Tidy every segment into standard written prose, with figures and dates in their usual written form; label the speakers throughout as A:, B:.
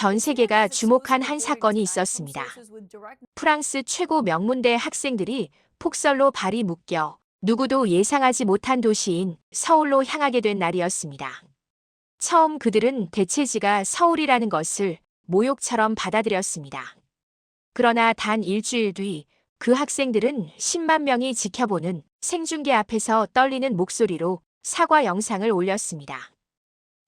A: 전 세계가 주목한 한 사건이 있었습니다. 프랑스 최고 명문대 학생들이 폭설로 발이 묶여 누구도 예상하지 못한 도시인 서울로 향하게 된 날이었습니다. 처음 그들은 대체지가 서울이라는 것을 모욕처럼 받아들였습니다. 그러나 단 일주일 뒤 그 학생들은 10만 명이 지켜보는 생중계 앞에서 떨리는 목소리로 사과 영상을 올렸습니다.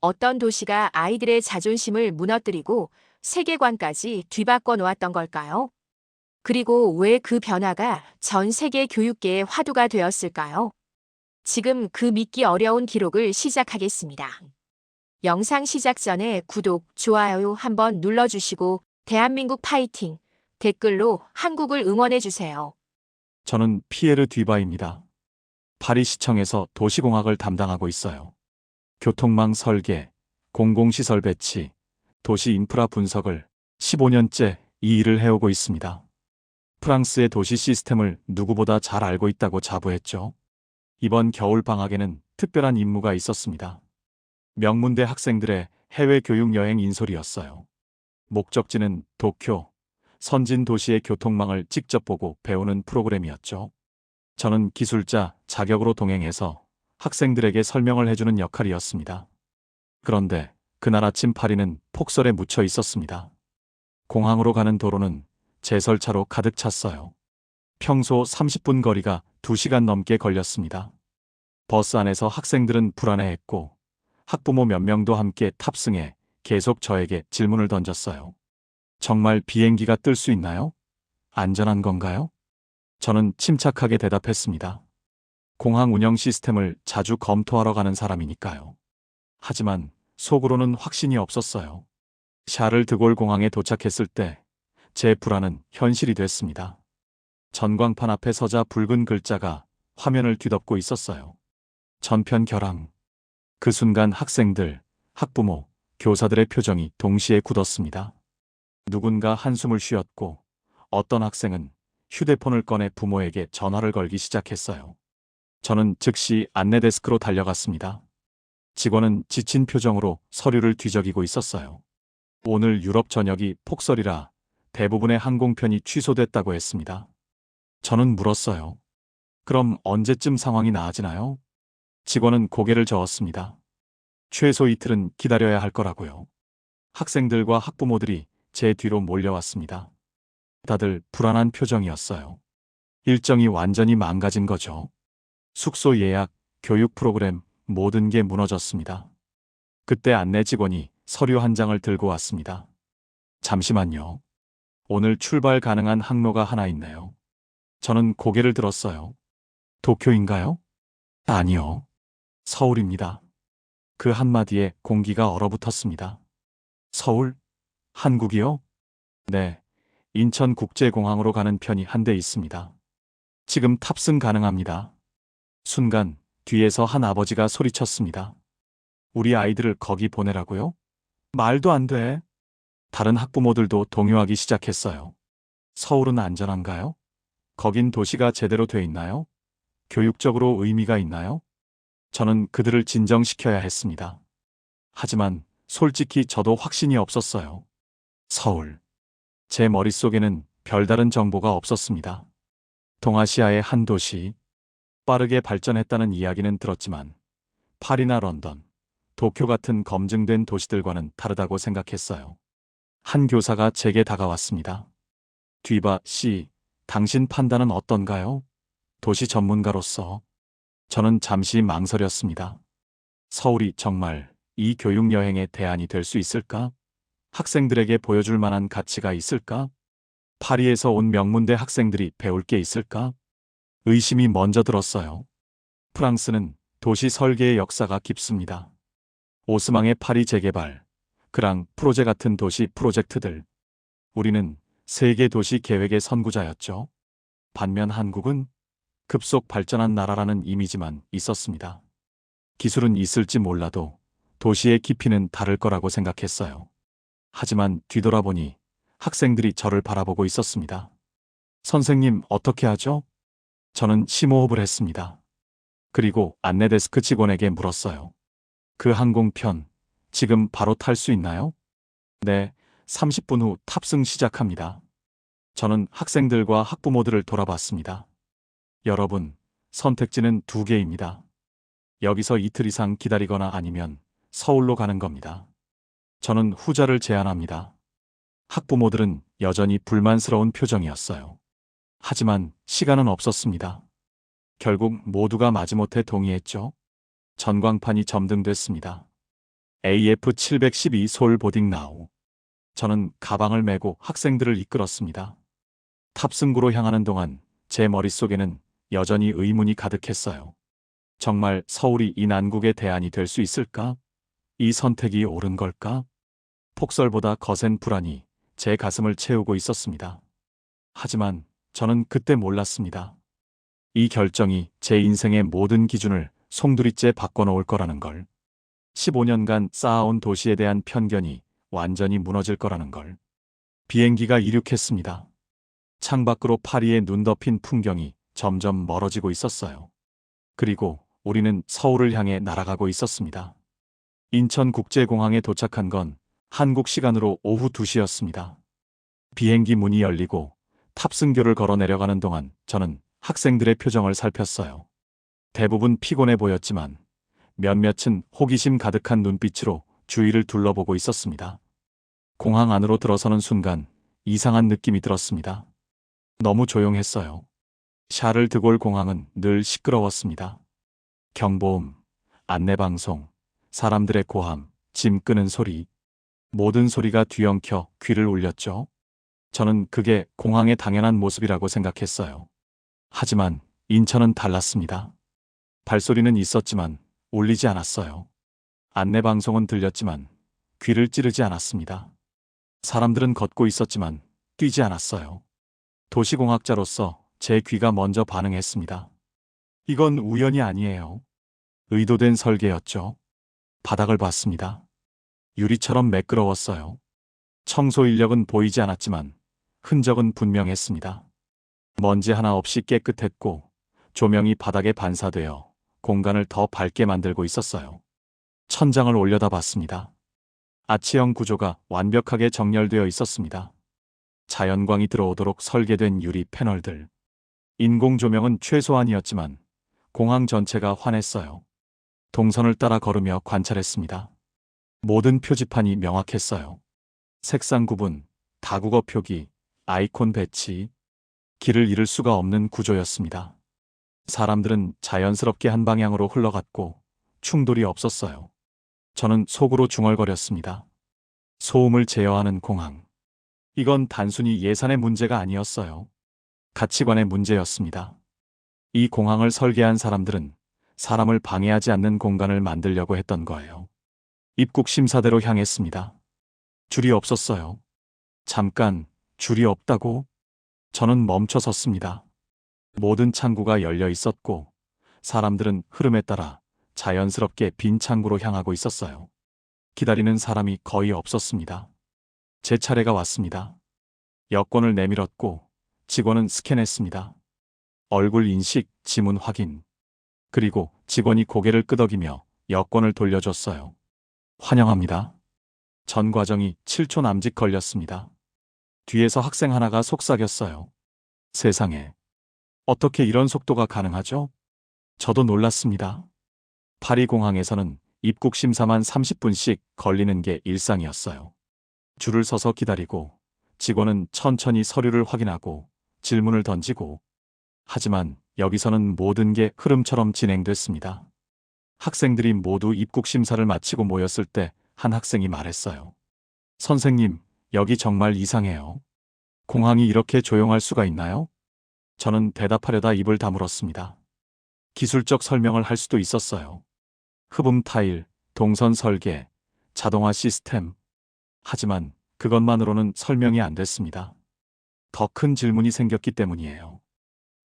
A: 어떤 도시가 아이들의 자존심을 무너뜨리고 세계관까지 뒤바꿔 놓았던 걸까요? 그리고 왜 그 변화가 전 세계 교육계의 화두가 되었을까요? 지금 그 믿기 어려운 기록을 시작하겠습니다. 영상 시작 전에 구독, 좋아요 한번 눌러주시고 대한민국 파이팅! 댓글로 한국을 응원해주세요.
B: 저는 피에르 듀바입니다. 파리시청에서 도시공학을 담당하고 있어요. 교통망 설계, 공공시설 배치, 도시 인프라 분석을 15년째 이 일을 해오고 있습니다. 프랑스의 도시 시스템을 누구보다 잘 알고 있다고 자부했죠. 이번 겨울 방학에는 특별한 임무가 있었습니다. 명문대 학생들의 해외 교육 여행 인솔이었어요. 목적지는 도쿄, 선진 도시의 교통망을 직접 보고 배우는 프로그램이었죠. 저는 기술자 자격으로 동행해서 학생들에게 설명을 해주는 역할이었습니다. 그런데 그날 아침 파리는 폭설에 묻혀 있었습니다. 공항으로 가는 도로는 제설차로 가득 찼어요. 평소 30분 거리가 2시간 넘게 걸렸습니다. 버스 안에서 학생들은 불안해했고 학부모 몇 명도 함께 탑승해 계속 저에게 질문을 던졌어요. 정말 비행기가 뜰 수 있나요? 안전한 건가요? 저는 침착하게 대답했습니다. 공항 운영 시스템을 자주 검토하러 가는 사람이니까요. 하지만 속으로는 확신이 없었어요. 샤를 드골 공항에 도착했을 때 제 불안은 현실이 됐습니다. 전광판 앞에 서자 붉은 글자가 화면을 뒤덮고 있었어요. 전편 결항. 그 순간 학생들, 학부모, 교사들의 표정이 동시에 굳었습니다. 누군가 한숨을 쉬었고 어떤 학생은 휴대폰을 꺼내 부모에게 전화를 걸기 시작했어요. 저는 즉시 안내데스크로 달려갔습니다. 직원은 지친 표정으로 서류를 뒤적이고 있었어요. 오늘 유럽 전역이 폭설이라 대부분의 항공편이 취소됐다고 했습니다. 저는 물었어요. 그럼 언제쯤 상황이 나아지나요? 직원은 고개를 저었습니다. 최소 이틀은 기다려야 할 거라고요. 학생들과 학부모들이 제 뒤로 몰려왔습니다. 다들 불안한 표정이었어요. 일정이 완전히 망가진 거죠. 숙소 예약, 교육 프로그램, 모든 게 무너졌습니다. 그때 안내 직원이 서류 한 장을 들고 왔습니다. 잠시만요. 오늘 출발 가능한 항로가 하나 있네요. 저는 고개를 들었어요. 도쿄인가요? 아니요. 서울입니다. 그 한마디에 공기가 얼어붙었습니다. 서울? 한국이요? 네. 인천국제공항으로 가는 편이 한 대 있습니다. 지금 탑승 가능합니다. 순간 뒤에서 한 아버지가 소리쳤습니다. 우리 아이들을 거기 보내라고요? 말도 안 돼. 다른 학부모들도 동요하기 시작했어요. 서울은 안전한가요? 거긴 도시가 제대로 돼 있나요? 교육적으로 의미가 있나요? 저는 그들을 진정시켜야 했습니다. 하지만 솔직히 저도 확신이 없었어요. 서울. 제 머릿속에는 별다른 정보가 없었습니다. 동아시아의 한 도시. 빠르게 발전했다는 이야기는 들었지만 파리나 런던, 도쿄 같은 검증된 도시들과는 다르다고 생각했어요. 한 교사가 제게 다가왔습니다. 듀바 씨, 당신 판단은 어떤가요? 도시 전문가로서. 저는 잠시 망설였습니다. 서울이 정말 이 교육 여행의 대안이 될 수 있을까? 학생들에게 보여줄 만한 가치가 있을까? 파리에서 온 명문대 학생들이 배울 게 있을까? 의심이 먼저 들었어요. 프랑스는 도시 설계의 역사가 깊습니다. 오스망의 파리 재개발, 그랑 프로제 같은 도시 프로젝트들. 우리는 세계 도시 계획의 선구자였죠. 반면 한국은 급속 발전한 나라라는 이미지만 있었습니다. 기술은 있을지 몰라도 도시의 깊이는 다를 거라고 생각했어요. 하지만 뒤돌아보니 학생들이 저를 바라보고 있었습니다. 선생님, 어떻게 하죠? 저는 심호흡을 했습니다. 그리고 안내데스크 직원에게 물었어요. 그 항공편, 지금 바로 탈 수 있나요? 네, 30분 후 탑승 시작합니다. 저는 학생들과 학부모들을 돌아봤습니다. 여러분, 선택지는 두 개입니다. 여기서 이틀 이상 기다리거나 아니면 서울로 가는 겁니다. 저는 후자를 제안합니다. 학부모들은 여전히 불만스러운 표정이었어요. 하지만 시간은 없었습니다. 결국 모두가 마지못해 동의했죠. 전광판이 점등됐습니다. AF712 서울 보딩 나우. 저는 가방을 메고 학생들을 이끌었습니다. 탑승구로 향하는 동안 제 머릿속에는 여전히 의문이 가득했어요. 정말 서울이 이 난국의 대안이 될 수 있을까? 이 선택이 옳은 걸까? 폭설보다 거센 불안이 제 가슴을 채우고 있었습니다. 하지만 저는 그때 몰랐습니다. 이 결정이 제 인생의 모든 기준을 송두리째 바꿔놓을 거라는 걸. 15년간 쌓아온 도시에 대한 편견이 완전히 무너질 거라는 걸. 비행기가 이륙했습니다. 창밖으로 파리에 눈 덮인 풍경이 점점 멀어지고 있었어요. 그리고 우리는 서울을 향해 날아가고 있었습니다. 인천국제공항에 도착한 건 한국 시간으로 오후 2시였습니다. 비행기 문이 열리고 탑승교를 걸어 내려가는 동안 저는 학생들의 표정을 살폈어요. 대부분 피곤해 보였지만 몇몇은 호기심 가득한 눈빛으로 주위를 둘러보고 있었습니다. 공항 안으로 들어서는 순간 이상한 느낌이 들었습니다. 너무 조용했어요. 샤를 드골 공항은 늘 시끄러웠습니다. 경보음, 안내방송, 사람들의 고함, 짐 끄는 소리, 모든 소리가 뒤엉켜 귀를 울렸죠. 저는 그게 공항의 당연한 모습이라고 생각했어요. 하지만 인천은 달랐습니다. 발소리는 있었지만 울리지 않았어요. 안내방송은 들렸지만 귀를 찌르지 않았습니다. 사람들은 걷고 있었지만 뛰지 않았어요. 도시공학자로서 제 귀가 먼저 반응했습니다. 이건 우연이 아니에요. 의도된 설계였죠. 바닥을 봤습니다. 유리처럼 매끄러웠어요. 청소 인력은 보이지 않았지만 흔적은 분명했습니다. 먼지 하나 없이 깨끗했고 조명이 바닥에 반사되어 공간을 더 밝게 만들고 있었어요. 천장을 올려다 봤습니다. 아치형 구조가 완벽하게 정렬되어 있었습니다. 자연광이 들어오도록 설계된 유리 패널들. 인공 조명은 최소한이었지만 공항 전체가 환했어요. 동선을 따라 걸으며 관찰했습니다. 모든 표지판이 명확했어요. 색상 구분, 다국어 표기, 아이콘 배치. 길을 잃을 수가 없는 구조였습니다. 사람들은 자연스럽게 한 방향으로 흘러갔고 충돌이 없었어요. 저는 속으로 중얼거렸습니다. 소음을 제어하는 공항. 이건 단순히 예산의 문제가 아니었어요. 가치관의 문제였습니다. 이 공항을 설계한 사람들은 사람을 방해하지 않는 공간을 만들려고 했던 거예요. 입국 심사대로 향했습니다. 줄이 없었어요. 잠깐, 줄이 없다고? 저는 멈춰 섰습니다. 모든 창구가 열려 있었고 사람들은 흐름에 따라 자연스럽게 빈 창구로 향하고 있었어요. 기다리는 사람이 거의 없었습니다. 제 차례가 왔습니다. 여권을 내밀었고 직원은 스캔했습니다. 얼굴 인식, 지문 확인. 그리고 직원이 고개를 끄덕이며 여권을 돌려줬어요. 환영합니다. 전 과정이 7초 남짓 걸렸습니다. 뒤에서 학생 하나가 속삭였어요. 세상에. 어떻게 이런 속도가 가능하죠? 저도 놀랐습니다. 파리 공항에서는 입국 심사만 30분씩 걸리는 게 일상이었어요. 줄을 서서 기다리고 직원은 천천히 서류를 확인하고 질문을 던지고. 하지만 여기서는 모든 게 흐름처럼 진행됐습니다. 학생들이 모두 입국 심사를 마치고 모였을 때 한 학생이 말했어요. 선생님, 여기 정말 이상해요. 공항이 이렇게 조용할 수가 있나요? 저는 대답하려다 입을 다물었습니다. 기술적 설명을 할 수도 있었어요. 흡음 타일, 동선 설계, 자동화 시스템. 하지만 그것만으로는 설명이 안 됐습니다. 더 큰 질문이 생겼기 때문이에요.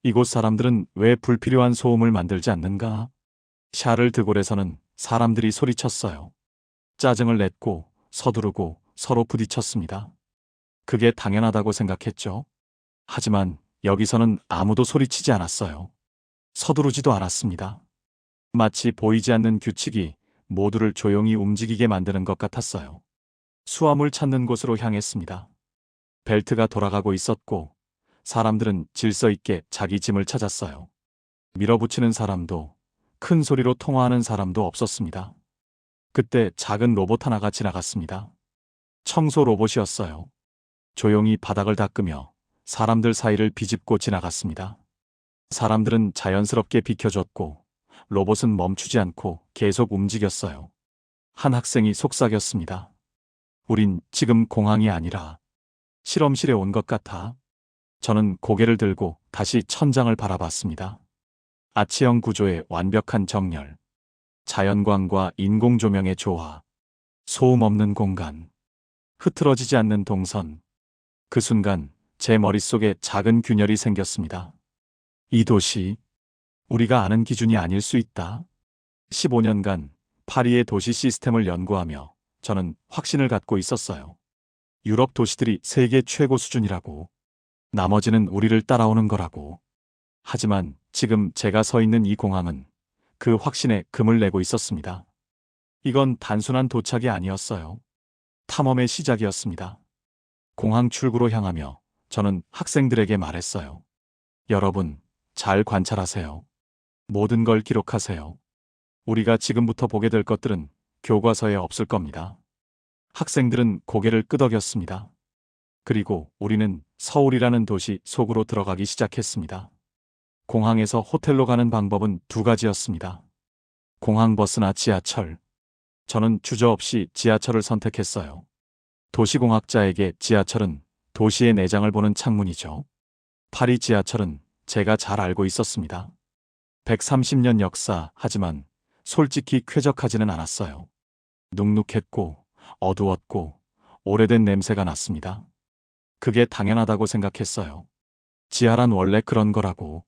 B: 이곳 사람들은 왜 불필요한 소음을 만들지 않는가? 샤를 드골에서는 사람들이 소리쳤어요. 짜증을 냈고 서두르고 서로 부딪혔습니다. 그게 당연하다고 생각했죠. 하지만 여기서는 아무도 소리치지 않았어요. 서두르지도 않았습니다. 마치 보이지 않는 규칙이 모두를 조용히 움직이게 만드는 것 같았어요. 수화물 찾는 곳으로 향했습니다. 벨트가 돌아가고 있었고 사람들은 질서 있게 자기 짐을 찾았어요. 밀어붙이는 사람도 큰 소리로 통화하는 사람도 없었습니다. 그때 작은 로봇 하나가 지나갔습니다. 청소 로봇이었어요. 조용히 바닥을 닦으며 사람들 사이를 비집고 지나갔습니다. 사람들은 자연스럽게 비켜줬고 로봇은 멈추지 않고 계속 움직였어요. 한 학생이 속삭였습니다. 우린 지금 공항이 아니라 실험실에 온 것 같아. 저는 고개를 들고 다시 천장을 바라봤습니다. 아치형 구조의 완벽한 정렬, 자연광과 인공조명의 조화, 소음 없는 공간, 흐트러지지 않는 동선. 그 순간 제 머릿속에 작은 균열이 생겼습니다. 이 도시, 우리가 아는 기준이 아닐 수 있다. 15년간 파리의 도시 시스템을 연구하며 저는 확신을 갖고 있었어요. 유럽 도시들이 세계 최고 수준이라고. 나머지는 우리를 따라오는 거라고. 하지만 지금 제가 서 있는 이 공항은 그 확신에 금을 내고 있었습니다. 이건 단순한 도착이 아니었어요. 탐험의 시작이었습니다. 공항 출구로 향하며 저는 학생들에게 말했어요. 여러분, 잘 관찰하세요. 모든 걸 기록하세요. 우리가 지금부터 보게 될 것들은 교과서에 없을 겁니다. 학생들은 고개를 끄덕였습니다. 그리고 우리는 서울이라는 도시 속으로 들어가기 시작했습니다. 공항에서 호텔로 가는 방법은 두 가지였습니다. 공항버스나 지하철. 저는 주저없이 지하철을 선택했어요. 도시공학자에게 지하철은 도시의 내장을 보는 창문이죠. 파리 지하철은 제가 잘 알고 있었습니다. 130년 역사, 하지만 솔직히 쾌적하지는 않았어요. 눅눅했고 어두웠고 오래된 냄새가 났습니다. 그게 당연하다고 생각했어요. 지하란 원래 그런 거라고.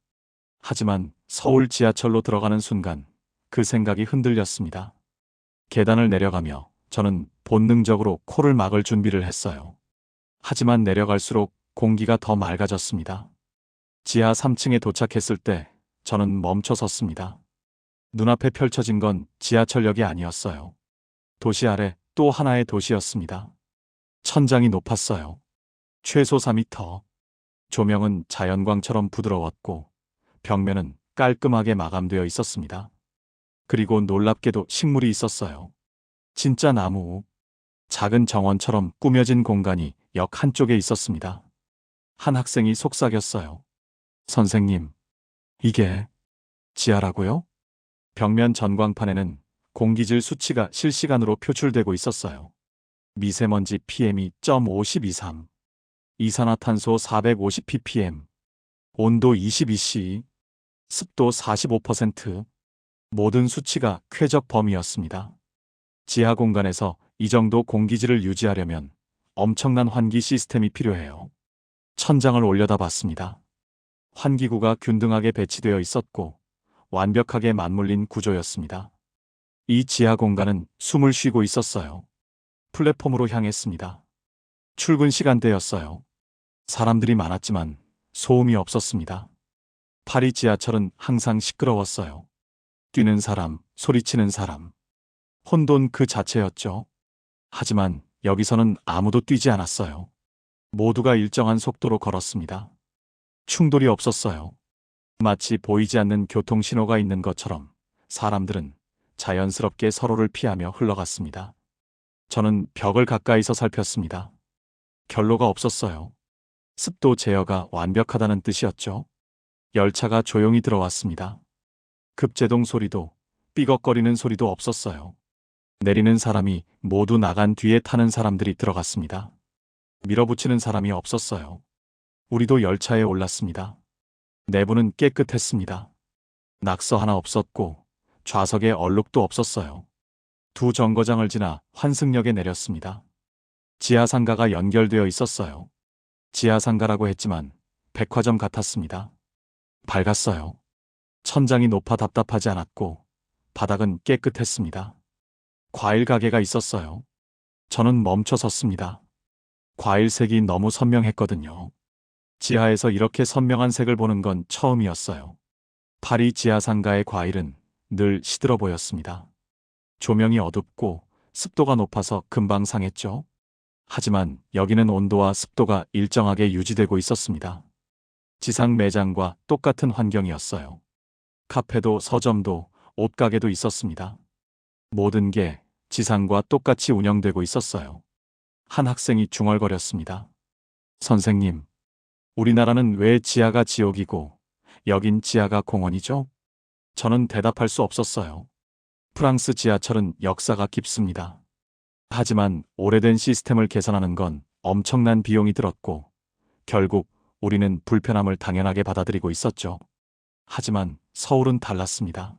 B: 하지만 서울 지하철로 들어가는 순간 그 생각이 흔들렸습니다. 계단을 내려가며 저는 본능적으로 코를 막을 준비를 했어요. 하지만 내려갈수록 공기가 더 맑아졌습니다. 지하 3층에 도착했을 때 저는 멈춰 섰습니다. 눈앞에 펼쳐진 건 지하철역이 아니었어요. 도시 아래 또 하나의 도시였습니다. 천장이 높았어요. 최소 4m. 조명은 자연광처럼 부드러웠고 벽면은 깔끔하게 마감되어 있었습니다. 그리고 놀랍게도 식물이 있었어요. 진짜 나무. 작은 정원처럼 꾸며진 공간이 역 한쪽에 있었습니다. 한 학생이 속삭였어요. 선생님, 이게 지하라고요? 벽면 전광판에는 공기질 수치가 실시간으로 표출되고 있었어요. 미세먼지 PM이 0.523, 이산화탄소 450ppm, 온도 22C, 습도 45%, 모든 수치가 쾌적 범위였습니다. 지하 공간에서 이 정도 공기질을 유지하려면 엄청난 환기 시스템이 필요해요. 천장을 올려다 봤습니다. 환기구가 균등하게 배치되어 있었고 완벽하게 맞물린 구조였습니다. 이 지하 공간은 숨을 쉬고 있었어요. 플랫폼으로 향했습니다. 출근 시간대였어요. 사람들이 많았지만 소음이 없었습니다. 파리 지하철은 항상 시끄러웠어요. 뛰는 사람, 소리치는 사람. 혼돈 그 자체였죠. 하지만 여기서는 아무도 뛰지 않았어요. 모두가 일정한 속도로 걸었습니다. 충돌이 없었어요. 마치 보이지 않는 교통신호가 있는 것처럼 사람들은 자연스럽게 서로를 피하며 흘러갔습니다. 저는 벽을 가까이서 살폈습니다. 결로가 없었어요. 습도 제어가 완벽하다는 뜻이었죠. 열차가 조용히 들어왔습니다. 급제동 소리도 삐걱거리는 소리도 없었어요. 내리는 사람이 모두 나간 뒤에 타는 사람들이 들어갔습니다. 밀어붙이는 사람이 없었어요. 우리도 열차에 올랐습니다. 내부는 깨끗했습니다. 낙서 하나 없었고 좌석에 얼룩도 없었어요. 두 정거장을 지나 환승역에 내렸습니다. 지하상가가 연결되어 있었어요. 지하상가라고 했지만 백화점 같았습니다. 밝았어요. 천장이 높아 답답하지 않았고 바닥은 깨끗했습니다. 과일 가게가 있었어요. 저는 멈춰 섰습니다. 과일 색이 너무 선명했거든요. 지하에서 이렇게 선명한 색을 보는 건 처음이었어요. 파리 지하상가의 과일은 늘 시들어 보였습니다. 조명이 어둡고 습도가 높아서 금방 상했죠. 하지만 여기는 온도와 습도가 일정하게 유지되고 있었습니다. 지상 매장과 똑같은 환경이었어요. 카페도 서점도 옷가게도 있었습니다. 모든 게 지상과 똑같이 운영되고 있었어요. 한 학생이 중얼거렸습니다. 선생님, 우리나라는 왜 지하가 지옥이고 여긴 지하가 공원이죠? 저는 대답할 수 없었어요. 프랑스 지하철은 역사가 깊습니다. 하지만 오래된 시스템을 개선하는 건 엄청난 비용이 들었고 결국 우리는 불편함을 당연하게 받아들이고 있었죠. 하지만 서울은 달랐습니다.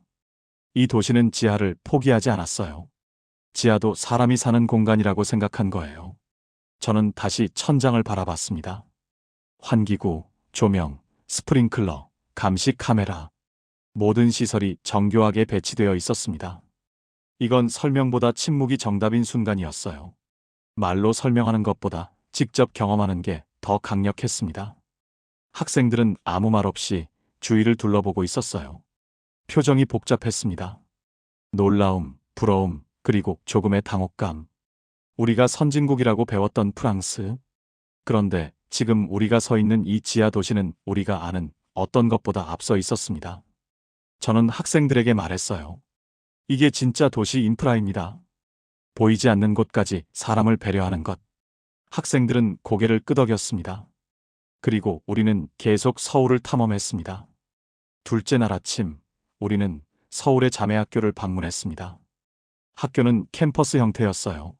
B: 이 도시는 지하를 포기하지 않았어요. 지하도 사람이 사는 공간이라고 생각한 거예요. 저는 다시 천장을 바라봤습니다. 환기구, 조명, 스프링클러, 감시 카메라, 모든 시설이 정교하게 배치되어 있었습니다. 이건 설명보다 침묵이 정답인 순간이었어요. 말로 설명하는 것보다 직접 경험하는 게 더 강력했습니다. 학생들은 아무 말 없이 주위를 둘러보고 있었어요. 표정이 복잡했습니다. 놀라움, 부러움, 그리고 조금의 당혹감. 우리가 선진국이라고 배웠던 프랑스. 그런데 지금 우리가 서 있는 이 지하 도시는 우리가 아는 어떤 것보다 앞서 있었습니다. 저는 학생들에게 말했어요. 이게 진짜 도시 인프라입니다. 보이지 않는 곳까지 사람을 배려하는 것. 학생들은 고개를 끄덕였습니다. 그리고 우리는 계속 서울을 탐험했습니다. 둘째 날 아침, 우리는 서울의 자매학교를 방문했습니다. 학교는 캠퍼스 형태였어요.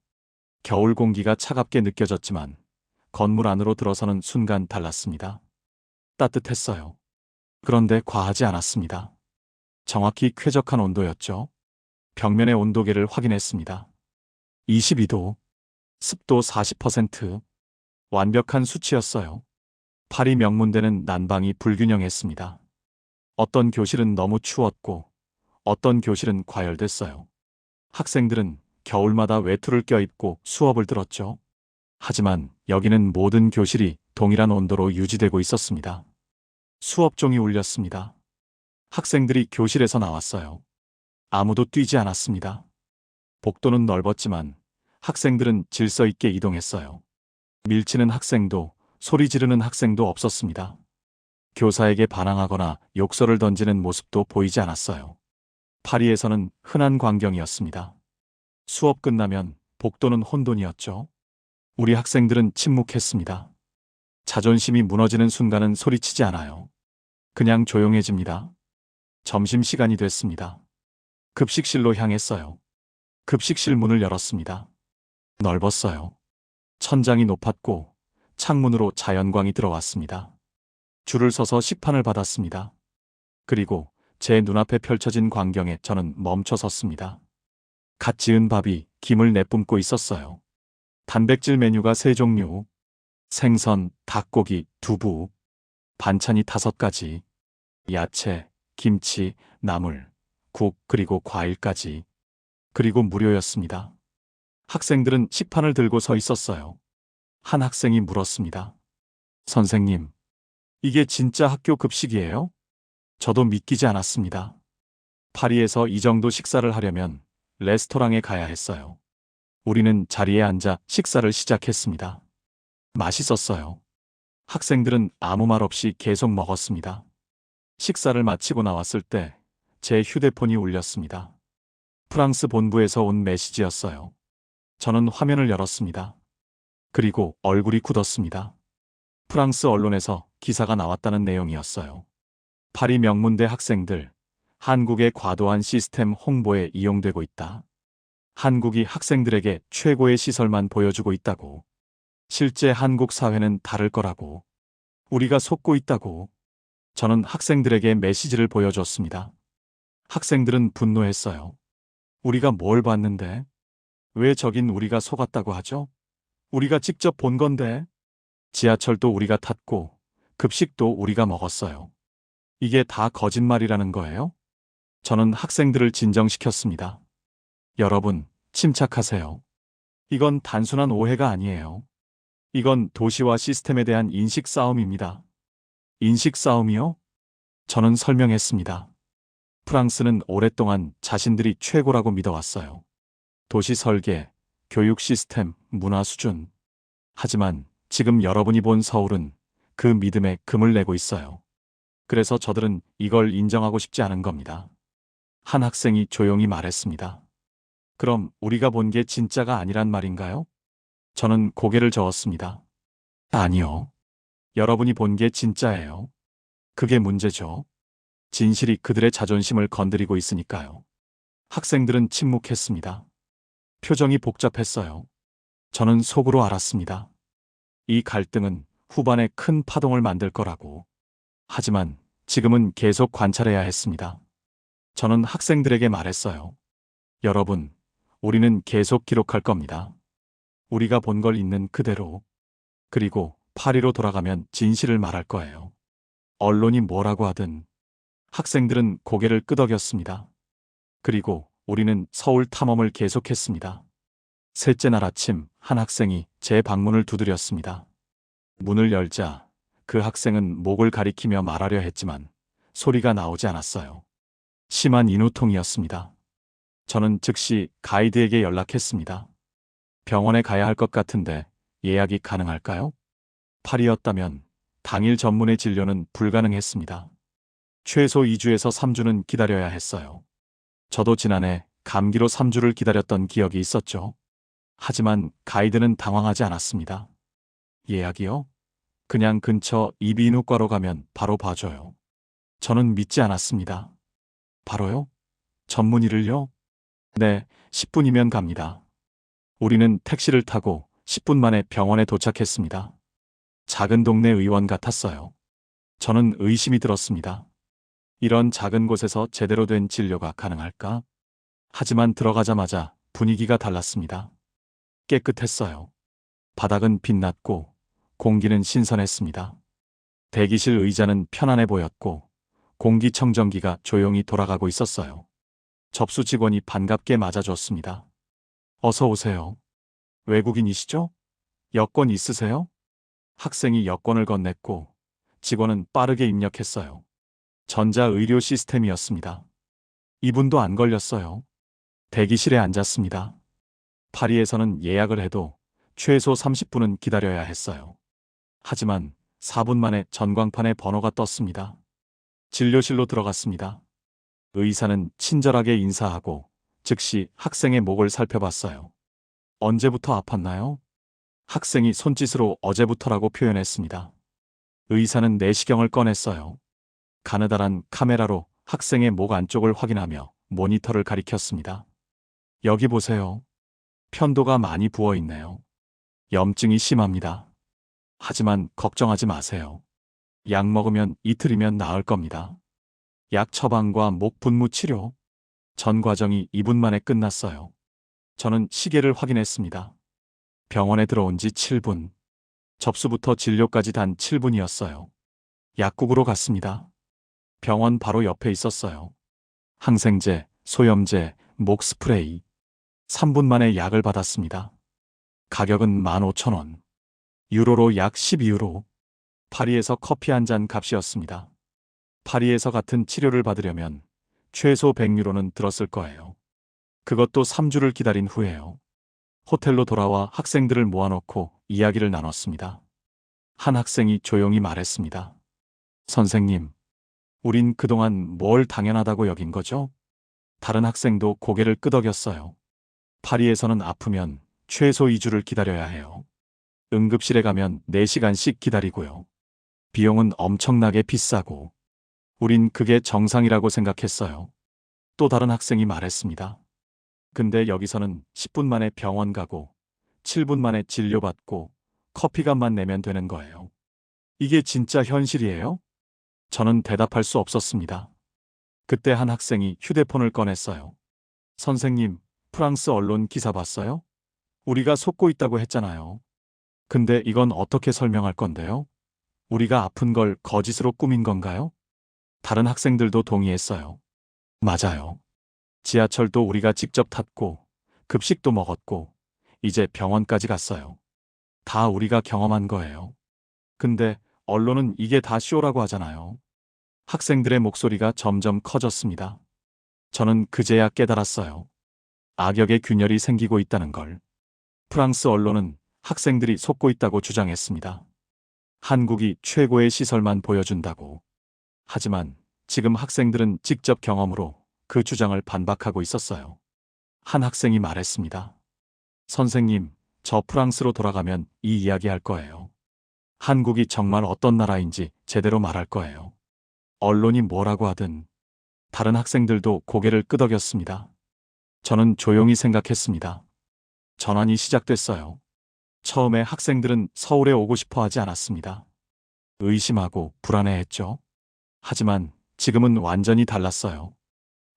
B: 겨울 공기가 차갑게 느껴졌지만 건물 안으로 들어서는 순간 달랐습니다. 따뜻했어요. 그런데 과하지 않았습니다. 정확히 쾌적한 온도였죠. 벽면의 온도계를 확인했습니다. 22도, 습도 40%, 완벽한 수치였어요. 파리 명문대는 난방이 불균형했습니다. 어떤 교실은 너무 추웠고 어떤 교실은 과열됐어요. 학생들은 겨울마다 외투를 껴입고 수업을 들었죠. 하지만 여기는 모든 교실이 동일한 온도로 유지되고 있었습니다. 수업종이 울렸습니다. 학생들이 교실에서 나왔어요. 아무도 뛰지 않았습니다. 복도는 넓었지만 학생들은 질서 있게 이동했어요. 밀치는 학생도 소리 지르는 학생도 없었습니다. 교사에게 반항하거나 욕설을 던지는 모습도 보이지 않았어요. 파리에서는 흔한 광경이었습니다. 수업 끝나면 복도는 혼돈이었죠. 우리 학생들은 침묵했습니다. 자존심이 무너지는 순간은 소리치지 않아요. 그냥 조용해집니다. 점심시간이 됐습니다. 급식실로 향했어요. 급식실 문을 열었습니다. 넓었어요. 천장이 높았고 창문으로 자연광이 들어왔습니다. 줄을 서서 식판을 받았습니다. 그리고 제 눈앞에 펼쳐진 광경에 저는 멈춰 섰습니다. 갓 지은 밥이 김을 내뿜고 있었어요. 단백질 메뉴가 3종류, 생선, 닭고기, 두부, 반찬이 5가지, 야채, 김치, 나물, 국, 그리고 과일까지. 그리고 무료였습니다. 학생들은 식판을 들고 서 있었어요. 한 학생이 물었습니다. 선생님, 이게 진짜 학교 급식이에요? 저도 믿기지 않았습니다. 파리에서 이 정도 식사를 하려면 레스토랑에 가야 했어요. 우리는 자리에 앉아 식사를 시작했습니다. 맛있었어요. 학생들은 아무 말 없이 계속 먹었습니다. 식사를 마치고 나왔을 때 제 휴대폰이 울렸습니다. 프랑스 본부에서 온 메시지였어요. 저는 화면을 열었습니다. 그리고 얼굴이 굳었습니다. 프랑스 언론에서 기사가 나왔다는 내용이었어요. 파리 명문대 학생들, 한국의 과도한 시스템 홍보에 이용되고 있다. 한국이 학생들에게 최고의 시설만 보여주고 있다고. 실제 한국 사회는 다를 거라고. 우리가 속고 있다고. 저는 학생들에게 메시지를 보여줬습니다. 학생들은 분노했어요. 우리가 뭘 봤는데? 왜 저긴 우리가 속았다고 하죠? 우리가 직접 본 건데. 지하철도 우리가 탔고 급식도 우리가 먹었어요. 이게 다 거짓말이라는 거예요? 저는 학생들을 진정시켰습니다. 여러분, 침착하세요. 이건 단순한 오해가 아니에요. 이건 도시와 시스템에 대한 인식 싸움입니다. 인식 싸움이요? 저는 설명했습니다. 프랑스는 오랫동안 자신들이 최고라고 믿어왔어요. 도시 설계, 교육 시스템, 문화 수준. 하지만 지금 여러분이 본 서울은 그 믿음에 금을 내고 있어요. 그래서 저들은 이걸 인정하고 싶지 않은 겁니다. 한 학생이 조용히 말했습니다. 그럼 우리가 본 게 진짜가 아니란 말인가요? 저는 고개를 저었습니다. 아니요. 여러분이 본 게 진짜예요. 그게 문제죠. 진실이 그들의 자존심을 건드리고 있으니까요. 학생들은 침묵했습니다. 표정이 복잡했어요. 저는 속으로 알았습니다. 이 갈등은 후반에 큰 파동을 만들 거라고. 하지만 지금은 계속 관찰해야 했습니다. 저는 학생들에게 말했어요. 여러분, 우리는 계속 기록할 겁니다. 우리가 본 걸 있는 그대로. 그리고 파리로 돌아가면 진실을 말할 거예요. 언론이 뭐라고 하든. 학생들은 고개를 끄덕였습니다. 그리고 우리는 서울 탐험을 계속했습니다. 셋째 날 아침 한 학생이 제 방문을 두드렸습니다. 문을 열자 그 학생은 목을 가리키며 말하려 했지만 소리가 나오지 않았어요. 심한 인후통이었습니다. 저는 즉시 가이드에게 연락했습니다. 병원에 가야 할 것 같은데 예약이 가능할까요? 파리였다면 당일 전문의 진료는 불가능했습니다. 최소 2주에서 3주는 기다려야 했어요. 저도 지난해 감기로 3주를 기다렸던 기억이 있었죠. 하지만 가이드는 당황하지 않았습니다. 예약이요? 그냥 근처 이비인후과로 가면 바로 봐줘요. 저는 믿지 않았습니다. 바로요? 전문의를요? 네, 10분이면 갑니다. 우리는 택시를 타고 10분 만에 병원에 도착했습니다. 작은 동네 의원 같았어요. 저는 의심이 들었습니다. 이런 작은 곳에서 제대로 된 진료가 가능할까? 하지만 들어가자마자 분위기가 달랐습니다. 깨끗했어요. 바닥은 빛났고 공기는 신선했습니다. 대기실 의자는 편안해 보였고 공기청정기가 조용히 돌아가고 있었어요. 접수 직원이 반갑게 맞아줬습니다. 어서 오세요. 외국인이시죠? 여권 있으세요? 학생이 여권을 건넸고 직원은 빠르게 입력했어요. 전자의료 시스템이었습니다. 이분도 안 걸렸어요. 대기실에 앉았습니다. 파리에서는 예약을 해도 최소 30분은 기다려야 했어요. 하지만 4분 만에 전광판에 번호가 떴습니다. 진료실로 들어갔습니다. 의사는 친절하게 인사하고 즉시 학생의 목을 살펴봤어요. 언제부터 아팠나요? 학생이 손짓으로 어제부터라고 표현했습니다. 의사는 내시경을 꺼냈어요. 가느다란 카메라로 학생의 목 안쪽을 확인하며 모니터를 가리켰습니다. 여기 보세요. 편도가 많이 부어 있네요. 염증이 심합니다. 하지만 걱정하지 마세요. 약 먹으면 이틀이면 나을 겁니다. 약 처방과 목 분무 치료. 전 과정이 2분 만에 끝났어요. 저는 시계를 확인했습니다. 병원에 들어온 지 7분. 접수부터 진료까지 단 7분이었어요. 약국으로 갔습니다. 병원 바로 옆에 있었어요. 항생제, 소염제, 목 스프레이. 3분 만에 약을 받았습니다. 가격은 15,000원. 유로로 약 12유로. 파리에서 커피 한 잔 값이었습니다. 파리에서 같은 치료를 받으려면 최소 100유로는 들었을 거예요. 그것도 3주를 기다린 후에요. 호텔로 돌아와 학생들을 모아놓고 이야기를 나눴습니다. 한 학생이 조용히 말했습니다. 선생님, 우린 그동안 뭘 당연하다고 여긴 거죠? 다른 학생도 고개를 끄덕였어요. 파리에서는 아프면 최소 2주를 기다려야 해요. 응급실에 가면 4시간씩 기다리고요. 비용은 엄청나게 비싸고. 우린 그게 정상이라고 생각했어요. 또 다른 학생이 말했습니다. 근데 여기서는 10분 만에 병원 가고 7분 만에 진료받고 커피값만 내면 되는 거예요. 이게 진짜 현실이에요? 저는 대답할 수 없었습니다. 그때 한 학생이 휴대폰을 꺼냈어요. 선생님, 프랑스 언론 기사 봤어요? 우리가 속고 있다고 했잖아요. 근데 이건 어떻게 설명할 건데요? 우리가 아픈 걸 거짓으로 꾸민 건가요? 다른 학생들도 동의했어요. 맞아요. 지하철도 우리가 직접 탔고, 급식도 먹었고, 이제 병원까지 갔어요. 다 우리가 경험한 거예요. 근데 언론은 이게 다 쇼라고 하잖아요. 학생들의 목소리가 점점 커졌습니다. 저는 그제야 깨달았어요. 악역의 균열이 생기고 있다는 걸. 프랑스 언론은 학생들이 속고 있다고 주장했습니다. 한국이 최고의 시설만 보여준다고. 하지만 지금 학생들은 직접 경험으로 그 주장을 반박하고 있었어요. 한 학생이 말했습니다. 선생님, 저 프랑스로 돌아가면 이 이야기 할 거예요. 한국이 정말 어떤 나라인지 제대로 말할 거예요. 언론이 뭐라고 하든. 다른 학생들도 고개를 끄덕였습니다. 저는 조용히 생각했습니다. 전환이 시작됐어요. 처음에 학생들은 서울에 오고 싶어 하지 않았습니다. 의심하고 불안해했죠. 하지만 지금은 완전히 달랐어요.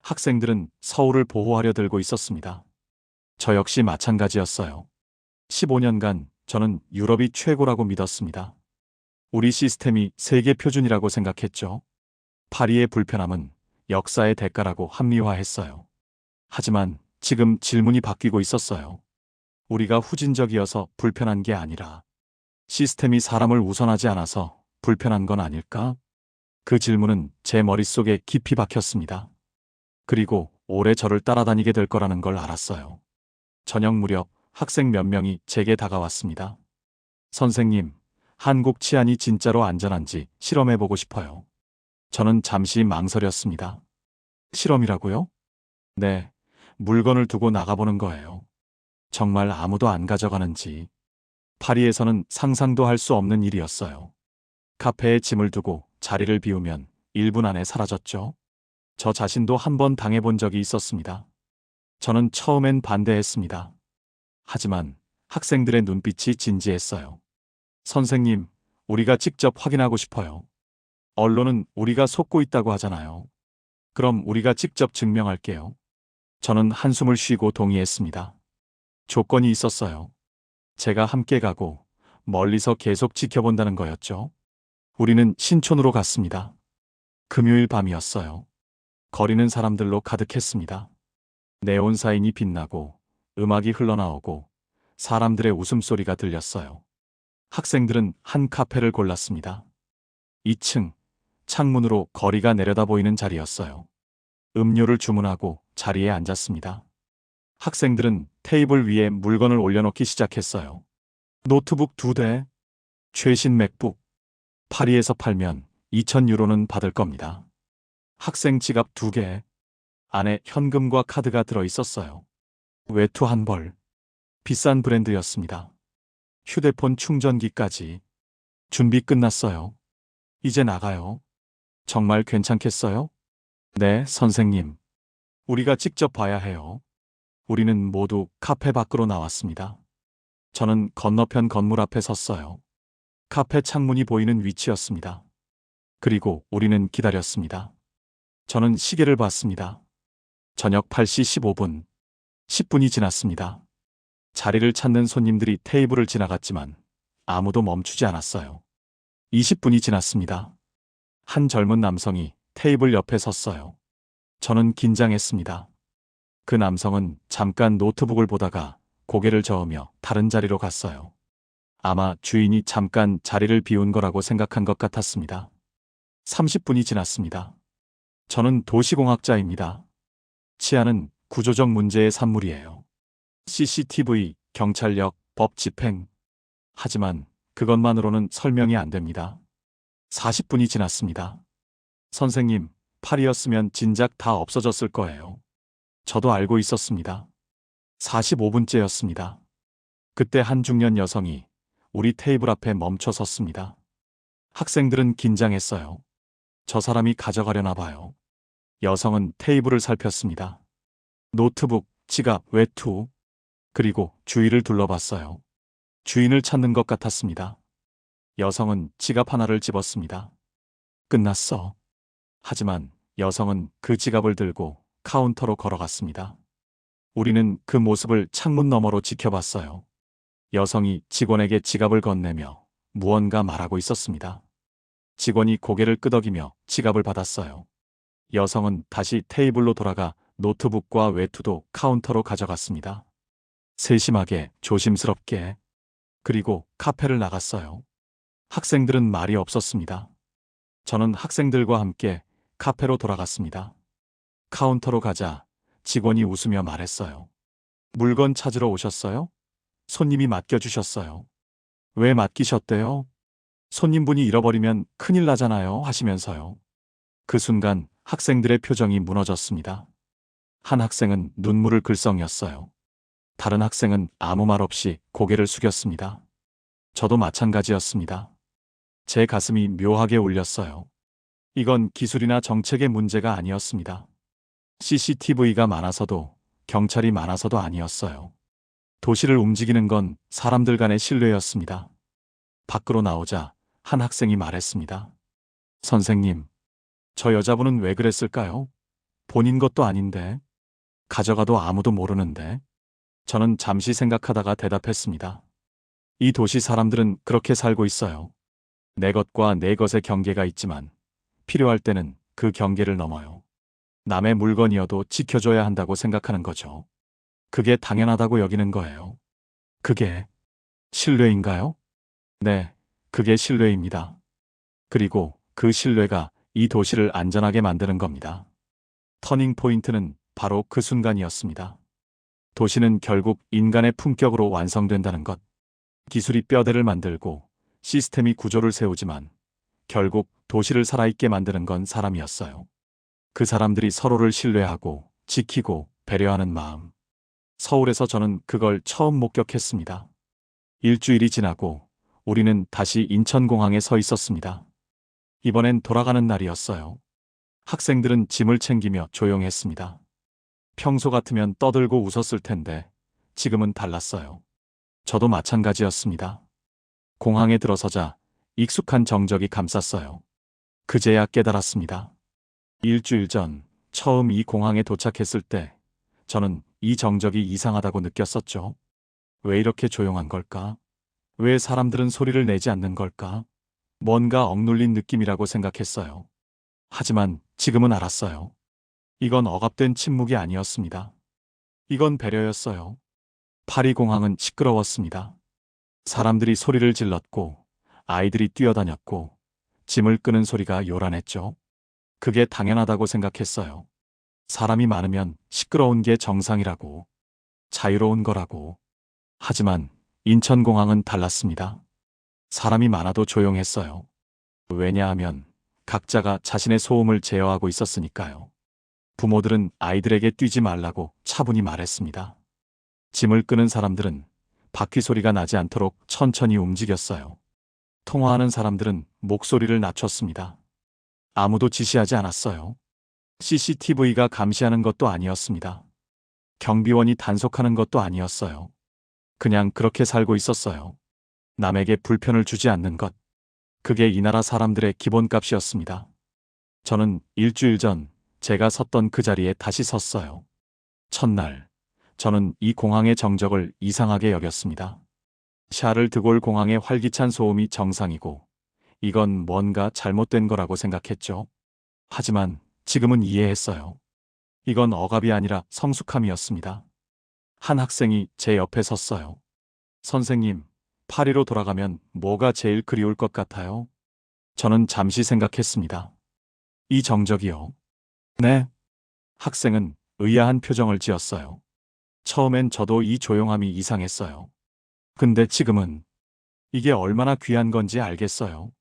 B: 학생들은 서울을 보호하려 들고 있었습니다. 저 역시 마찬가지였어요. 15년간 저는 유럽이 최고라고 믿었습니다. 우리 시스템이 세계 표준이라고 생각했죠. 파리의 불편함은 역사의 대가라고 합리화했어요. 하지만 지금 질문이 바뀌고 있었어요. 우리가 후진적이어서 불편한 게 아니라 시스템이 사람을 우선하지 않아서 불편한 건 아닐까? 그 질문은 제 머릿속에 깊이 박혔습니다. 그리고 오래 저를 따라다니게 될 거라는 걸 알았어요. 저녁 무렵 학생 몇 명이 제게 다가왔습니다. 선생님, 한국 치안이 진짜로 안전한지 실험해보고 싶어요. 저는 잠시 망설였습니다. 실험이라고요? 네, 물건을 두고 나가보는 거예요. 정말 아무도 안 가져가는지. 파리에서는 상상도 할 수 없는 일이었어요. 카페에 짐을 두고 자리를 비우면 1분 안에 사라졌죠. 저 자신도 한 번 당해본 적이 있었습니다. 저는 처음엔 반대했습니다. 하지만 학생들의 눈빛이 진지했어요. 선생님, 우리가 직접 확인하고 싶어요. 언론은 우리가 속고 있다고 하잖아요. 그럼 우리가 직접 증명할게요. 저는 한숨을 쉬고 동의했습니다. 조건이 있었어요. 제가 함께 가고 멀리서 계속 지켜본다는 거였죠. 우리는 신촌으로 갔습니다. 금요일 밤이었어요. 거리는 사람들로 가득했습니다. 네온 사인이 빛나고 음악이 흘러나오고 사람들의 웃음소리가 들렸어요. 학생들은 한 카페를 골랐습니다. 2층, 창문으로 거리가 내려다 보이는 자리였어요. 음료를 주문하고 자리에 앉았습니다. 학생들은 테이블 위에 물건을 올려놓기 시작했어요. 노트북 2대, 최신 맥북, 파리에서 팔면 2,000유로는 받을 겁니다. 학생 지갑 2개, 안에 현금과 카드가 들어있었어요. 외투 한 벌, 비싼 브랜드였습니다. 휴대폰 충전기까지. 준비 끝났어요. 이제 나가요. 정말 괜찮겠어요? 네, 선생님. 우리가 직접 봐야 해요. 우리는 모두 카페 밖으로 나왔습니다. 저는 건너편 건물 앞에 섰어요. 카페 창문이 보이는 위치였습니다. 그리고 우리는 기다렸습니다. 저는 시계를 봤습니다. 저녁 8시 15분. 10분이 지났습니다. 자리를 찾는 손님들이 테이블을 지나갔지만 아무도 멈추지 않았어요. 20분이 지났습니다. 한 젊은 남성이 테이블 옆에 섰어요. 저는 긴장했습니다. 그 남성은 잠깐 노트북을 보다가 고개를 저으며 다른 자리로 갔어요. 아마 주인이 잠깐 자리를 비운 거라고 생각한 것 같았습니다. 30분이 지났습니다. 저는 도시공학자입니다. 치안은 구조적 문제의 산물이에요. CCTV, 경찰력, 법 집행. 하지만 그것만으로는 설명이 안 됩니다. 40분이 지났습니다. 선생님, 파리였으면 진작 다 없어졌을 거예요. 저도 알고 있었습니다. 45분째였습니다. 그때 한 중년 여성이 우리 테이블 앞에 멈춰 섰습니다. 학생들은 긴장했어요. 저 사람이 가져가려나 봐요. 여성은 테이블을 살폈습니다. 노트북, 지갑, 외투, 그리고 주위를 둘러봤어요. 주인을 찾는 것 같았습니다. 여성은 지갑 하나를 집었습니다. 끝났어. 하지만 여성은 그 지갑을 들고 카운터로 걸어갔습니다. 우리는 그 모습을 창문 너머로 지켜봤어요. 여성이 직원에게 지갑을 건네며 무언가 말하고 있었습니다. 직원이 고개를 끄덕이며 지갑을 받았어요. 여성은 다시 테이블로 돌아가 노트북과 외투도 카운터로 가져갔습니다. 세심하게, 조심스럽게. 그리고 카페를 나갔어요. 학생들은 말이 없었습니다. 저는 학생들과 함께 카페로 돌아갔습니다. 카운터로 가자 직원이 웃으며 말했어요. 물건 찾으러 오셨어요? 손님이 맡겨주셨어요. 왜 맡기셨대요? 손님분이 잃어버리면 큰일 나잖아요 하시면서요. 그 순간 학생들의 표정이 무너졌습니다. 한 학생은 눈물을 글썽였어요. 다른 학생은 아무 말 없이 고개를 숙였습니다. 저도 마찬가지였습니다. 제 가슴이 묘하게 울렸어요. 이건 기술이나 정책의 문제가 아니었습니다. CCTV가 많아서도 경찰이 많아서도 아니었어요. 도시를 움직이는 건 사람들 간의 신뢰였습니다. 밖으로 나오자 한 학생이 말했습니다. 선생님, 저 여자분은 왜 그랬을까요? 본인 것도 아닌데. 가져가도 아무도 모르는데. 저는 잠시 생각하다가 대답했습니다. 이 도시 사람들은 그렇게 살고 있어요. 내 것과 내 것의 경계가 있지만 필요할 때는 그 경계를 넘어요. 남의 물건이어도 지켜줘야 한다고 생각하는 거죠. 그게 당연하다고 여기는 거예요. 그게 신뢰인가요? 네, 그게 신뢰입니다. 그리고 그 신뢰가 이 도시를 안전하게 만드는 겁니다. 터닝 포인트는 바로 그 순간이었습니다. 도시는 결국 인간의 품격으로 완성된다는 것. 기술이 뼈대를 만들고 시스템이 구조를 세우지만 결국 도시를 살아있게 만드는 건 사람이었어요. 그 사람들이 서로를 신뢰하고 지키고 배려하는 마음. 서울에서 저는 그걸 처음 목격했습니다. 일주일이 지나고 우리는 다시 인천공항에 서 있었습니다. 이번엔 돌아가는 날이었어요. 학생들은 짐을 챙기며 조용했습니다. 평소 같으면 떠들고 웃었을 텐데 지금은 달랐어요. 저도 마찬가지였습니다. 공항에 들어서자 익숙한 정적이 감쌌어요. 그제야 깨달았습니다. 일주일 전 처음 이 공항에 도착했을 때 저는 이 정적이 이상하다고 느꼈었죠. 왜 이렇게 조용한 걸까? 왜 사람들은 소리를 내지 않는 걸까? 뭔가 억눌린 느낌이라고 생각했어요. 하지만 지금은 알았어요. 이건 억압된 침묵이 아니었습니다. 이건 배려였어요. 파리 공항은 시끄러웠습니다. 사람들이 소리를 질렀고 아이들이 뛰어다녔고 짐을 끄는 소리가 요란했죠. 그게 당연하다고 생각했어요. 사람이 많으면 시끄러운 게 정상이라고, 자유로운 거라고. 하지만 인천공항은 달랐습니다. 사람이 많아도 조용했어요. 왜냐하면 각자가 자신의 소음을 제어하고 있었으니까요. 부모들은 아이들에게 뛰지 말라고 차분히 말했습니다. 짐을 끄는 사람들은 바퀴 소리가 나지 않도록 천천히 움직였어요. 통화하는 사람들은 목소리를 낮췄습니다. 아무도 지시하지 않았어요. CCTV가 감시하는 것도 아니었습니다. 경비원이 단속하는 것도 아니었어요. 그냥 그렇게 살고 있었어요. 남에게 불편을 주지 않는 것. 그게 이 나라 사람들의 기본값이었습니다. 저는 일주일 전 제가 섰던 그 자리에 다시 섰어요. 첫날, 저는 이 공항의 정적을 이상하게 여겼습니다. 샤를 드골 공항의 활기찬 소음이 정상이고 이건 뭔가 잘못된 거라고 생각했죠. 하지만 지금은 이해했어요. 이건 억압이 아니라 성숙함이었습니다. 한 학생이 제 옆에 섰어요. 선생님, 파리로 돌아가면 뭐가 제일 그리울 것 같아요? 저는 잠시 생각했습니다. 이 정적이요. 네. 학생은 의아한 표정을 지었어요. 처음엔 저도 이 조용함이 이상했어요. 근데 지금은 이게 얼마나 귀한 건지 알겠어요.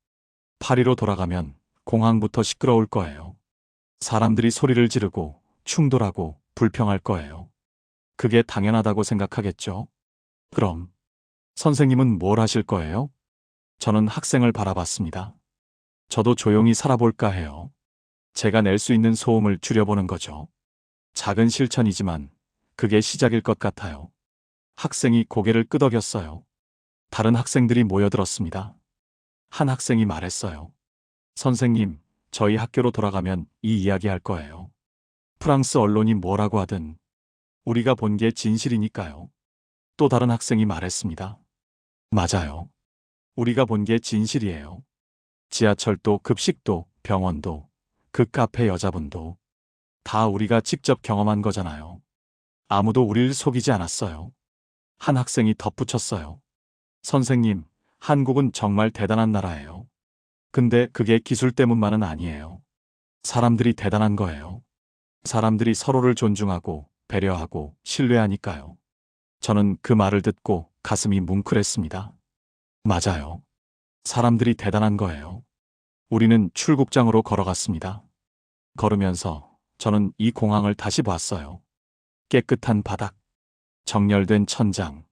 B: 파리로 돌아가면 공항부터 시끄러울 거예요. 사람들이 소리를 지르고 충돌하고 불평할 거예요. 그게 당연하다고 생각하겠죠? 그럼 선생님은 뭘 하실 거예요? 저는 학생을 바라봤습니다. 저도 조용히 살아볼까 해요. 제가 낼 수 있는 소음을 줄여보는 거죠. 작은 실천이지만 그게 시작일 것 같아요. 학생이 고개를 끄덕였어요. 다른 학생들이 모여들었습니다. 한 학생이 말했어요. 선생님, 저희 학교로 돌아가면 이 이야기 할 거예요. 프랑스 언론이 뭐라고 하든 우리가 본 게 진실이니까요. 또 다른 학생이 말했습니다. 맞아요. 우리가 본 게 진실이에요. 지하철도 급식도 병원도 그 카페 여자분도 다 우리가 직접 경험한 거잖아요. 아무도 우릴 속이지 않았어요. 한 학생이 덧붙였어요. 선생님, 한국은 정말 대단한 나라예요. 근데 그게 기술 때문만은 아니에요. 사람들이 대단한 거예요. 사람들이 서로를 존중하고 배려하고 신뢰하니까요. 저는 그 말을 듣고 가슴이 뭉클했습니다. 맞아요. 사람들이 대단한 거예요. 우리는 출국장으로 걸어갔습니다. 걸으면서 저는 이 공항을 다시 봤어요. 깨끗한 바닥, 정렬된 천장,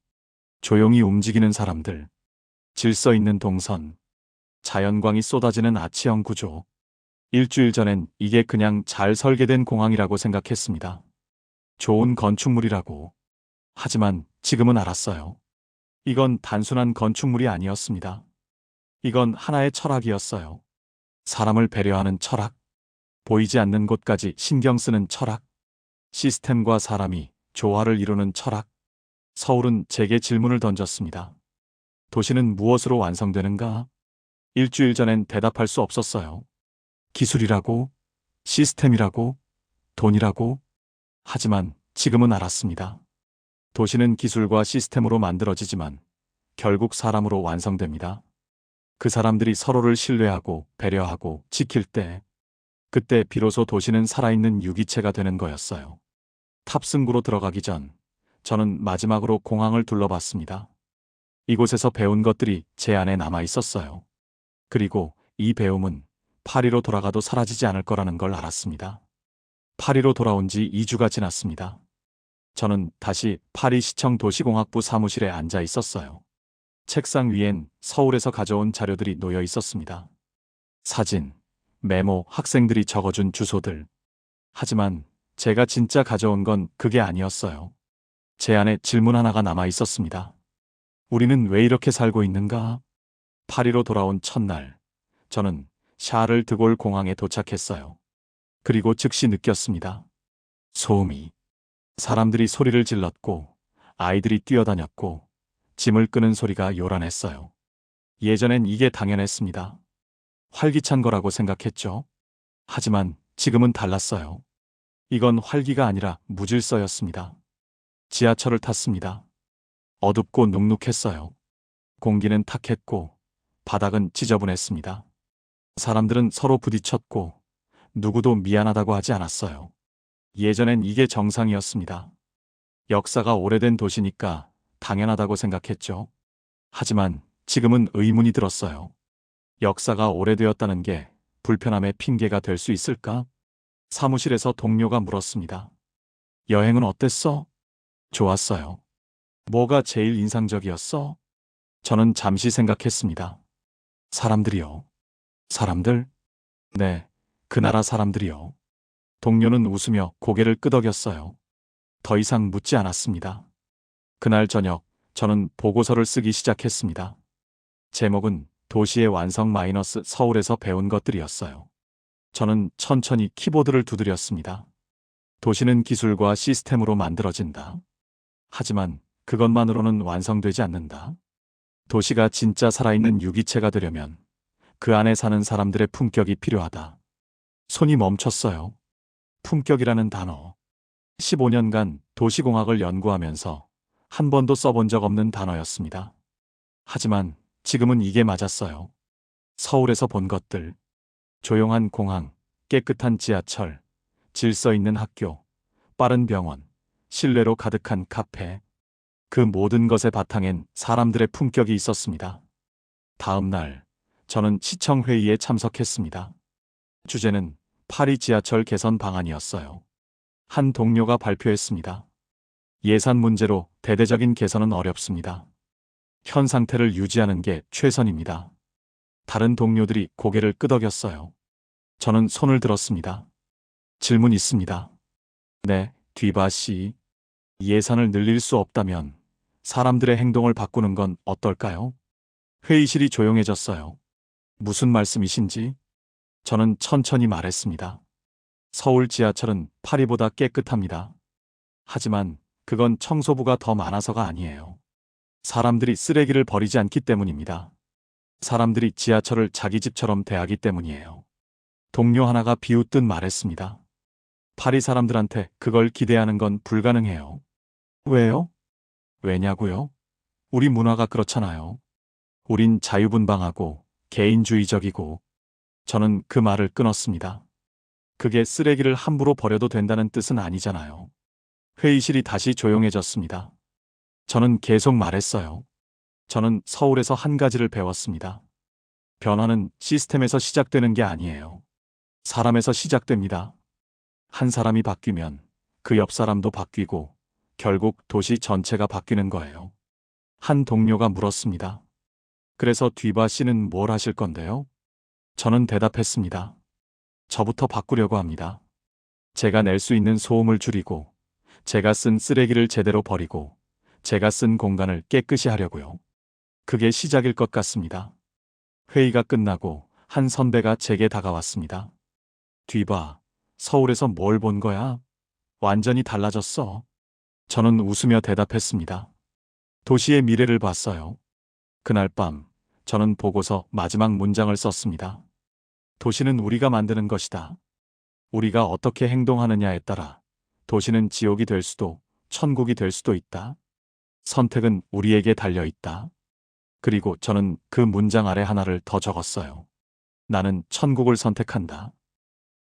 B: 조용히 움직이는 사람들, 질서 있는 동선, 자연광이 쏟아지는 아치형 구조. 일주일 전엔 이게 그냥 잘 설계된 공항이라고 생각했습니다. 좋은 건축물이라고. 하지만 지금은 알았어요. 이건 단순한 건축물이 아니었습니다. 이건 하나의 철학이었어요. 사람을 배려하는 철학, 보이지 않는 곳까지 신경 쓰는 철학, 시스템과 사람이 조화를 이루는 철학. 서울은 제게 질문을 던졌습니다. 도시는 무엇으로 완성되는가? 일주일 전엔 대답할 수 없었어요. 기술이라고? 시스템이라고? 돈이라고? 하지만 지금은 알았습니다. 도시는 기술과 시스템으로 만들어지지만 결국 사람으로 완성됩니다. 그 사람들이 서로를 신뢰하고 배려하고 지킬 때, 그때 비로소 도시는 살아있는 유기체가 되는 거였어요. 탑승구로 들어가기 전 저는 마지막으로 공항을 둘러봤습니다. 이곳에서 배운 것들이 제 안에 남아 있었어요. 그리고 이 배움은 파리로 돌아가도 사라지지 않을 거라는 걸 알았습니다. 파리로 돌아온 지 2주가 지났습니다. 저는 다시 파리시청 도시공학부 사무실에 앉아 있었어요. 책상 위엔 서울에서 가져온 자료들이 놓여 있었습니다. 사진, 메모, 학생들이 적어준 주소들. 하지만 제가 진짜 가져온 건 그게 아니었어요. 제 안에 질문 하나가 남아 있었습니다. 우리는 왜 이렇게 살고 있는가? 파리로 돌아온 첫날, 저는 샤를 드골 공항에 도착했어요. 그리고 즉시 느꼈습니다. 소음이. 사람들이 소리를 질렀고, 아이들이 뛰어다녔고, 짐을 끄는 소리가 요란했어요. 예전엔 이게 당연했습니다. 활기찬 거라고 생각했죠. 하지만 지금은 달랐어요. 이건 활기가 아니라 무질서였습니다. 지하철을 탔습니다. 어둡고 눅눅했어요. 공기는 탁했고 바닥은 지저분했습니다. 사람들은 서로 부딪혔고 누구도 미안하다고 하지 않았어요. 예전엔 이게 정상이었습니다. 역사가 오래된 도시니까 당연하다고 생각했죠. 하지만 지금은 의문이 들었어요. 역사가 오래되었다는 게 불편함의 핑계가 될 수 있을까? 사무실에서 동료가 물었습니다. 여행은 어땠어? 좋았어요. 뭐가 제일 인상적이었어? 저는 잠시 생각했습니다. 사람들이요. 사람들? 네, 그 나라 사람들이요. 동료는 웃으며 고개를 끄덕였어요. 더 이상 묻지 않았습니다. 그날 저녁, 저는 보고서를 쓰기 시작했습니다. 제목은 도시의 완성 마이너스 서울에서 배운 것들이었어요. 저는 천천히 키보드를 두드렸습니다. 도시는 기술과 시스템으로 만들어진다. 하지만 그것만으로는 완성되지 않는다. 도시가 진짜 살아있는 유기체가 되려면 그 안에 사는 사람들의 품격이 필요하다. 손이 멈췄어요. 품격이라는 단어. 15년간 도시공학을 연구하면서 한 번도 써본 적 없는 단어였습니다. 하지만 지금은 이게 맞았어요. 서울에서 본 것들. 조용한 공항, 깨끗한 지하철, 질서 있는 학교, 빠른 병원, 신뢰로 가득한 카페. 그 모든 것의 바탕엔 사람들의 품격이 있었습니다. 다음 날, 저는 시청 회의에 참석했습니다. 주제는 파리 지하철 개선 방안이었어요. 한 동료가 발표했습니다. 예산 문제로 대대적인 개선은 어렵습니다. 현 상태를 유지하는 게 최선입니다. 다른 동료들이 고개를 끄덕였어요. 저는 손을 들었습니다. 질문 있습니다. 네, 뒤바 씨. 예산을 늘릴 수 없다면 사람들의 행동을 바꾸는 건 어떨까요? 회의실이 조용해졌어요. 무슨 말씀이신지? 저는 천천히 말했습니다. 서울 지하철은 파리보다 깨끗합니다. 하지만 그건 청소부가 더 많아서가 아니에요. 사람들이 쓰레기를 버리지 않기 때문입니다. 사람들이 지하철을 자기 집처럼 대하기 때문이에요. 동료 하나가 비웃듯 말했습니다. 파리 사람들한테 그걸 기대하는 건 불가능해요. 왜요? 왜냐고요? 우리 문화가 그렇잖아요. 우린 자유분방하고 개인주의적이고. 저는 그 말을 끊었습니다. 그게 쓰레기를 함부로 버려도 된다는 뜻은 아니잖아요. 회의실이 다시 조용해졌습니다. 저는 계속 말했어요. 저는 서울에서 한 가지를 배웠습니다. 변화는 시스템에서 시작되는 게 아니에요. 사람에서 시작됩니다. 한 사람이 바뀌면 그 옆 사람도 바뀌고 결국 도시 전체가 바뀌는 거예요. 한 동료가 물었습니다. 그래서 뒤바 씨는 뭘 하실 건데요? 저는 대답했습니다. 저부터 바꾸려고 합니다. 제가 낼 수 있는 소음을 줄이고, 제가 쓴 쓰레기를 제대로 버리고, 제가 쓴 공간을 깨끗이 하려고요. 그게 시작일 것 같습니다. 회의가 끝나고 한 선배가 제게 다가왔습니다. 뒤봐, 서울에서 뭘 본 거야? 완전히 달라졌어. 저는 웃으며 대답했습니다. 도시의 미래를 봤어요. 그날 밤, 저는 보고서 마지막 문장을 썼습니다. 도시는 우리가 만드는 것이다. 우리가 어떻게 행동하느냐에 따라 도시는 지옥이 될 수도 천국이 될 수도 있다. 선택은 우리에게 달려 있다. 그리고 저는 그 문장 아래 하나를 더 적었어요. 나는 천국을 선택한다.